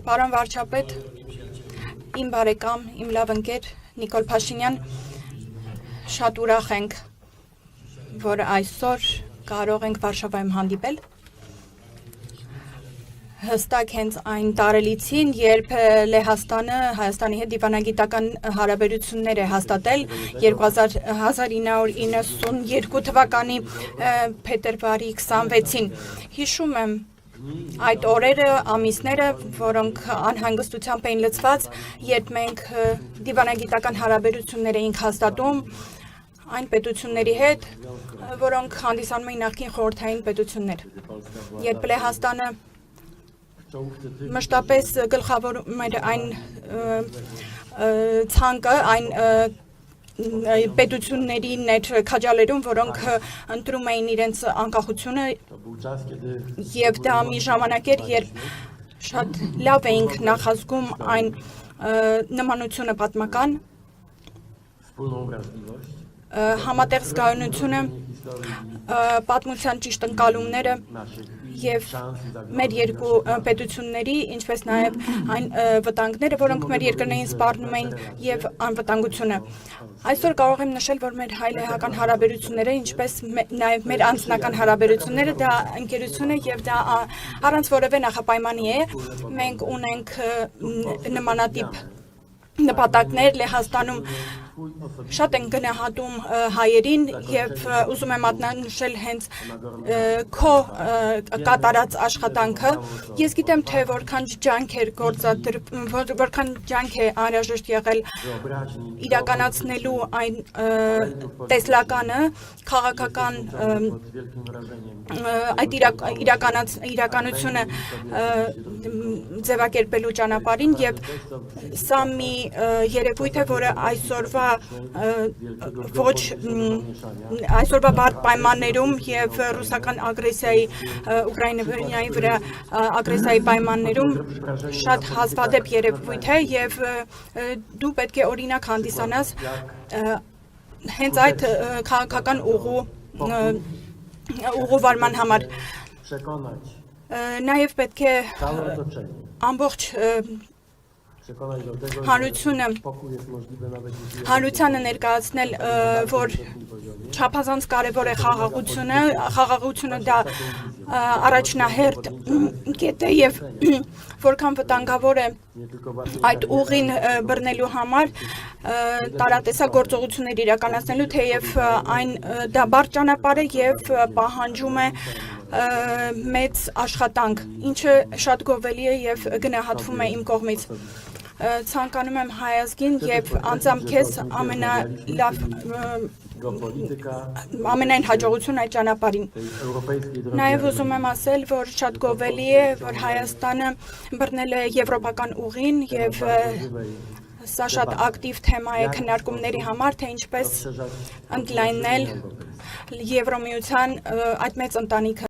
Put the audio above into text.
Պարոն վարչապետ, իմ բարեկամ, իմ լավ ընկեր Նիկոլ Փաշինյան, շատ ուրախ ենք, որ այսօր կարող ենք Վարշավայում հանդիպել։ Հստակ հենց այն տարելիցին, երբ Լեհաստանը Հայաստանի հետ դիվանագիտական հարաբերություններ է հաստատել 1992 թվականի փետրվարի 26-ին։ Հիշում եմ այդ օրերը, ամիսները, որոնք անհանգստությամբ էին լցված, երբ մենք դիվանագիտական հարաբերություններ էինք հաստատում այն պետությունների հետ, որոնք հանդիսանում էին նախկին խորհրդային պետություններ։ Երբ Լեհաստանը մշտապես գլխավորում էր այն ցանկը, այն պետությունների ներ քաջալերում, որոնք ընտրում էին իրենց անկախությունը, եւ դա մի ժամանակ էր, երբ շատ լավ էինք նախազգում այն նմանությունը պատմական, համատեղ զգայունությունը, պատմության ճիշտ ընկալումները եւ մեր երկու պետությունների, ինչպես նաեւ այն վտանգները, որոնք մեր երկրներին սպառնում էին եւ անվտանգությունը։ Այսօր կարող եմ նշել, որ մեր հայ-լեհական հարաբերությունները, ինչպես նաեւ մեր անձնական հարաբերությունները, դա ընկերություն է եւ դա առանց որևէ նախապայմանի է։ Մենք ունենք նմանատիպ նպատակներ Լեհաստանում, շատ են գնահատում հայերին եւ ուզում եմ մատնանշել հենց քո կատարած աշխատանքը։ Ես գիտեմ, թե որքան ջանք էր որքան ջանք է անհրաժեշտ եղել իրականացնելու այն տեսլականը, քաղաքական այդ իրականությունը ձևակերպելու ճանապարհին եւ սա մի երևույթ է, որը այսօրվա բարդ պայմաններում եւ ռուսական ագրեսիայի Ուկրաինայի վրա ագրեսիայի պայմաններում շատ հազվադեպ երևույթ է եւ դու պետք է օրինակ հանդիսանաս հենց այդ քաղաքական ուղղուվարման համար։ Նաեւ պետք է ամբողջ հանրությանը ներկայացնել, որ չափազանց կարևոր է խաղաղությունը դա առաջնահերթ կետ է եւ որքան վտանգավոր է այդ ուղին բռնելու համար տարատեսակ գործողություններ իրականացնելու, թեև այն դա բարդ ճանապարհ է եւ պահանջում է մեծ աշխատանք, ինչը շատ գովելի է եւ գնահատվում է իմ կողմից։ Ցանկանում եմ հայազգին եւ անձամբ քեզ ամենայն հաջողություն այդ ճանապարհին։ Նաեւ ուզում եմ ասել, որ շատ գովելի է, որ Հայաստանը բռնել է եվրոպական ուղին եւ սա շատ ակտիվ թեմա է քննարկումների համար, թե ինչպես ընդլայնել Եվրոմիության այդ մեծ ընտանիքը։